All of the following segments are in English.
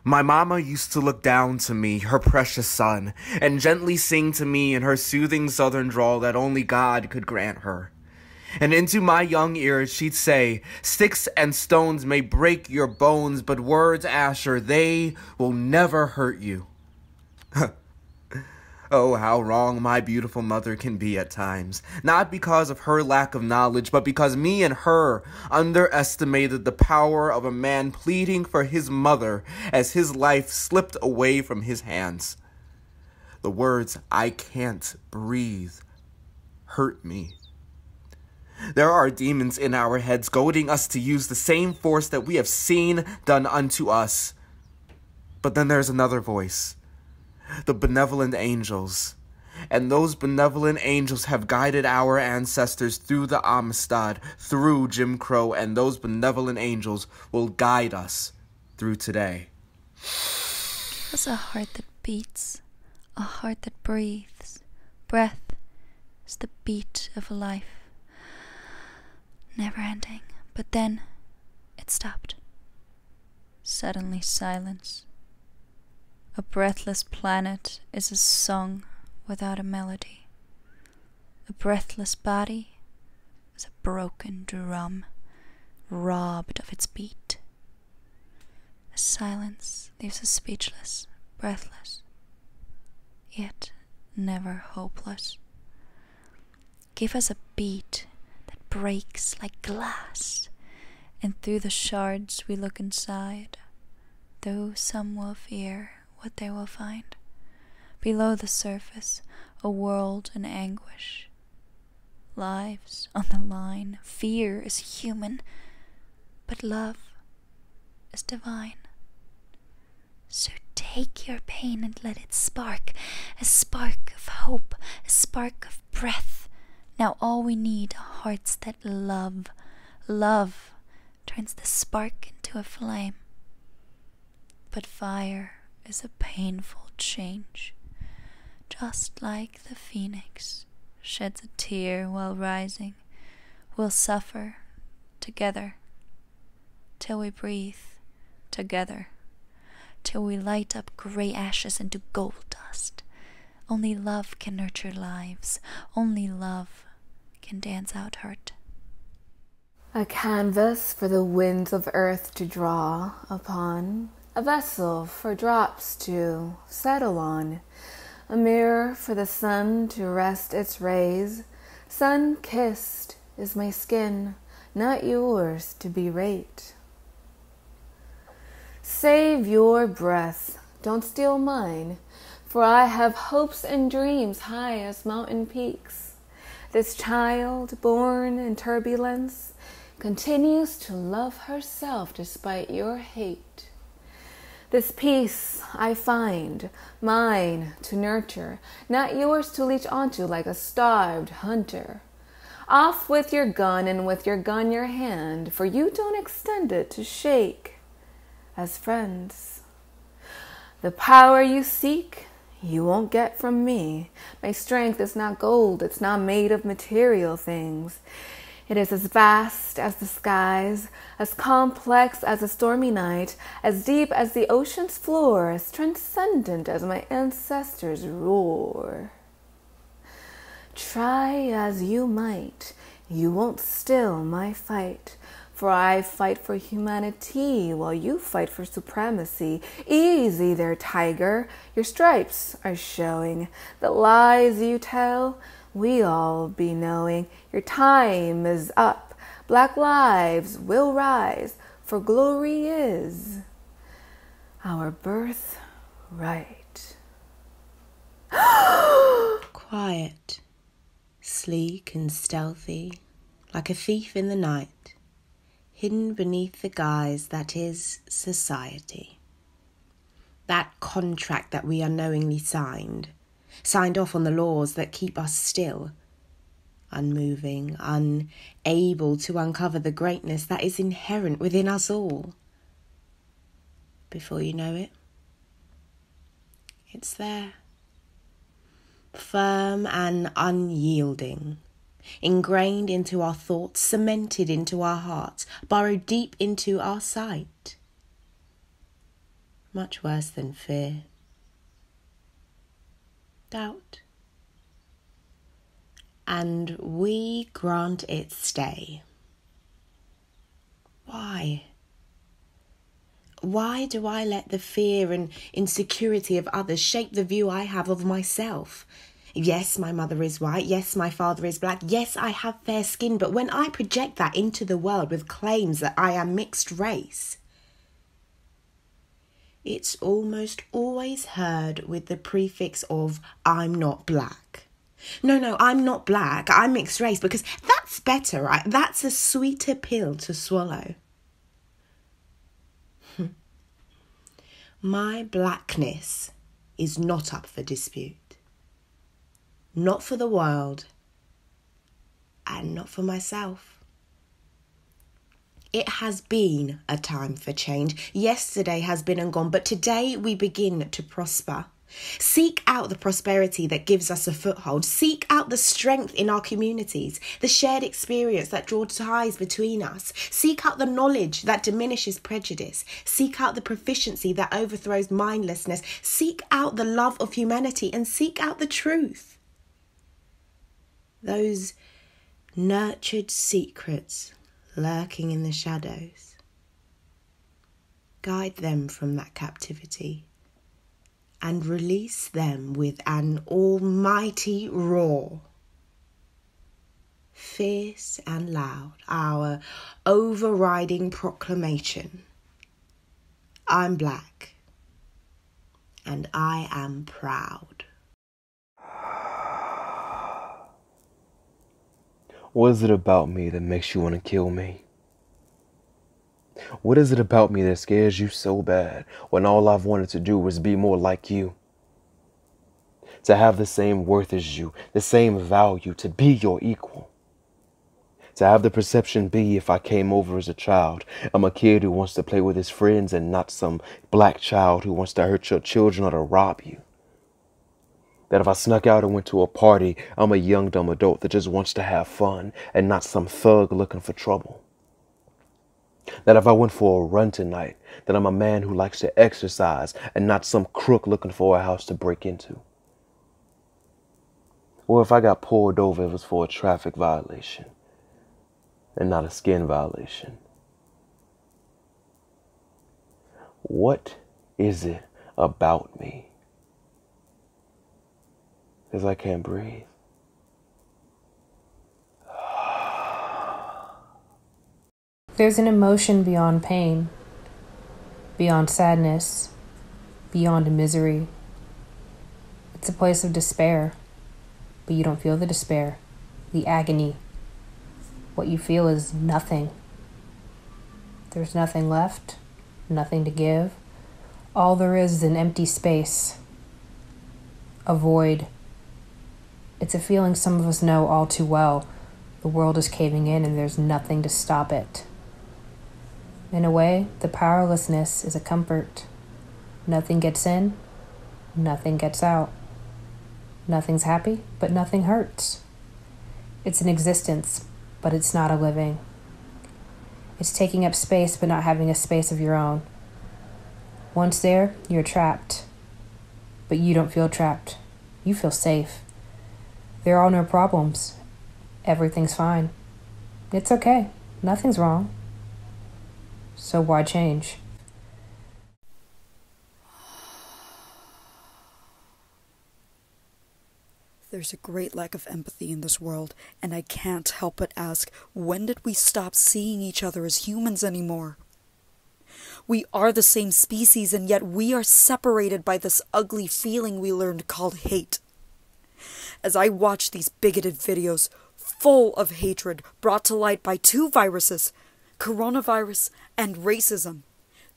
My mamma used to look down to me, her precious son, and gently sing to me in her soothing southern drawl that only God could grant her. And into my young ears she'd say, "Sticks and stones may break your bones, but words, Asher, they will never hurt you." Oh, how wrong my beautiful mother can be at times. Not because of her lack of knowledge, but because me and her underestimated the power of a man pleading for his mother as his life slipped away from his hands. The words, "I can't breathe," hurt me. There are demons in our heads goading us to use the same force that we have seen done unto us. But then there's another voice. The benevolent angels. And those benevolent angels have guided our ancestors through the Amistad, through Jim Crow, and those benevolent angels will guide us through today. Give us a heart that beats, a heart that breathes. Breath is the beat of life. Never ending. But then it stopped. Suddenly silence. A breathless planet is a song without a melody. A breathless body is a broken drum, robbed of its beat. A silence leaves us speechless, breathless, yet never hopeless. Give us a beat that breaks like glass, and through the shards we look inside, though some will fear what they will find. Below the surface, a world in anguish. Lives on the line. Fear is human, but love is divine. So take your pain and let it spark, a spark of hope, a spark of breath. Now all we need are hearts that love. Love turns the spark into a flame. But fire is a painful change. Just like the phoenix sheds a tear while rising, we'll suffer together till we breathe together, till we light up gray ashes into gold dust. Only love can nurture lives. Only love can dance out hurt. A canvas for the winds of earth to draw upon, a vessel for drops to settle on, a mirror for the sun to rest its rays. Sun-kissed is my skin, not yours to berate. Save your breath, don't steal mine, for I have hopes and dreams high as mountain peaks. This child, born in turbulence, continues to love herself despite your hate. This peace I find, mine to nurture, not yours to leech onto like a starved hunter. Off with your gun, and with your gun your hand, for you don't extend it to shake as friends. The power you seek, you won't get from me. My strength is not gold, it's not made of material things. It is as vast as the skies, as complex as a stormy night, as deep as the ocean's floor, as transcendent as my ancestors' roar. Try as you might, you won't still my fight, for I fight for humanity while you fight for supremacy. Easy there, tiger, your stripes are showing. The lies you tell, we all be knowing. Your time is up. Black lives will rise, for glory is our birthright. Quiet, sleek and stealthy, like a thief in the night, hidden beneath the guise that is society. That contract that we unknowingly signed off on the laws that keep us still, unmoving, unable to uncover the greatness that is inherent within us all. Before you know it, it's there, firm and unyielding, ingrained into our thoughts, cemented into our hearts, burrowed deep into our sight. much worse than fear. Doubt. And we grant it stay. Why? Why do I let the fear and insecurity of others shape the view I have of myself? Yes, my mother is white. Yes, my father is black. Yes, I have fair skin. But when I project that into the world with claims that I am mixed race, it's almost always heard with the prefix of I'm not black. No, I'm not black. I'm mixed race, because that's better, right? That's a sweeter pill to swallow. My blackness is not up for dispute. Not for the world, and not for myself. It has been a time for change. Yesterday has been and gone, but today we begin to prosper. Seek out the prosperity that gives us a foothold. Seek out the strength in our communities, the shared experience that draws ties between us. Seek out the knowledge that diminishes prejudice. Seek out the proficiency that overthrows mindlessness. Seek out the love of humanity, and seek out the truth. Those nurtured secrets lurking in the shadows. Guide them from that captivity and release them with an almighty roar. Fierce and loud, our overriding proclamation. I'm black, and I am proud. What is it about me that makes you want to kill me? What is it about me that scares you so bad when all I've wanted to do was be more like you? To have the same worth as you, the same value, to be your equal. To have the perception be, if I came over as a child, I'm a kid who wants to play with his friends and not some black child who wants to hurt your children or to rob you. That if I snuck out and went to a party, I'm a young dumb adult that just wants to have fun and not some thug looking for trouble. That if I went for a run tonight, that I'm a man who likes to exercise and not some crook looking for a house to break into. Or if I got pulled over, it was for a traffic violation and not a skin violation. What is it about me? Because I can't breathe. There's an emotion beyond pain, beyond sadness, beyond misery. It's a place of despair, but you don't feel the despair, the agony. What you feel is nothing. There's nothing left, nothing to give. All there is an empty space, a void. It's a feeling some of us know all too well. The world is caving in and there's nothing to stop it. In a way, the powerlessness is a comfort. Nothing gets in, nothing gets out. Nothing's happy, but nothing hurts. It's an existence, but it's not a living. It's taking up space, but not having a space of your own. Once there, you're trapped. But you don't feel trapped. You feel safe. There are no problems. Everything's fine. It's okay. Nothing's wrong. So why change? There's a great lack of empathy in this world, and I can't help but ask, when did we stop seeing each other as humans anymore? We are the same species, and yet we are separated by this ugly feeling we learned called hate. As I watch these bigoted videos, full of hatred brought to light by two viruses, coronavirus and racism,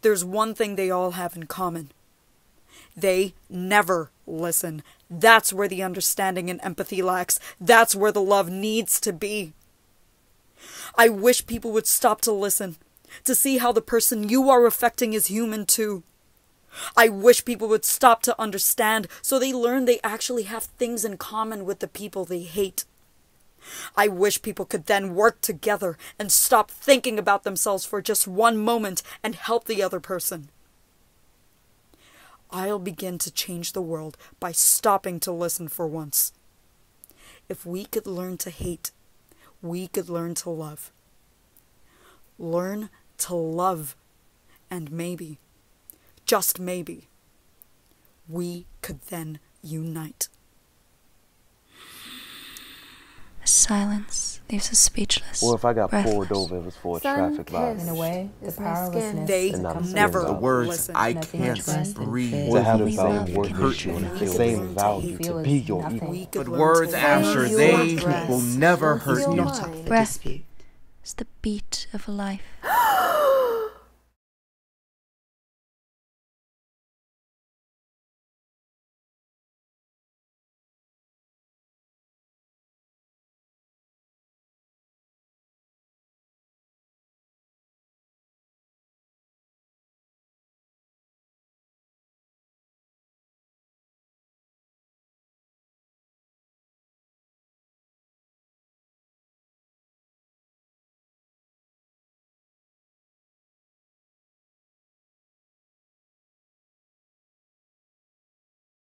there's one thing they all have in common. They never listen. That's where the understanding and empathy lacks. That's where the love needs to be. I wish people would stop to listen, to see how the person you are affecting is human too. I wish people would stop to understand so they learn they actually have things in common with the people they hate. I wish people could then work together and stop thinking about themselves for just one moment and help the other person. I'll begin to change the world by stopping to listen for once. If we could learn to hate, we could learn to love. Learn to love, and maybe, just maybe, we could then unite. The silence leaves us speechless. Or if I got breathless. pulled over, it was for a Sunkissed traffic violation. In a way, the is my powerlessness skin. They that comes from never the The words, listen. I Nothing can't expressed in breathe. fear. To have the We same love worth can as you, hurt the you. same value You to feel be as your nothing. equal. We could But learn words to after love. they breath. will never Don't hurt steal you. mine. Breath is the beat of life.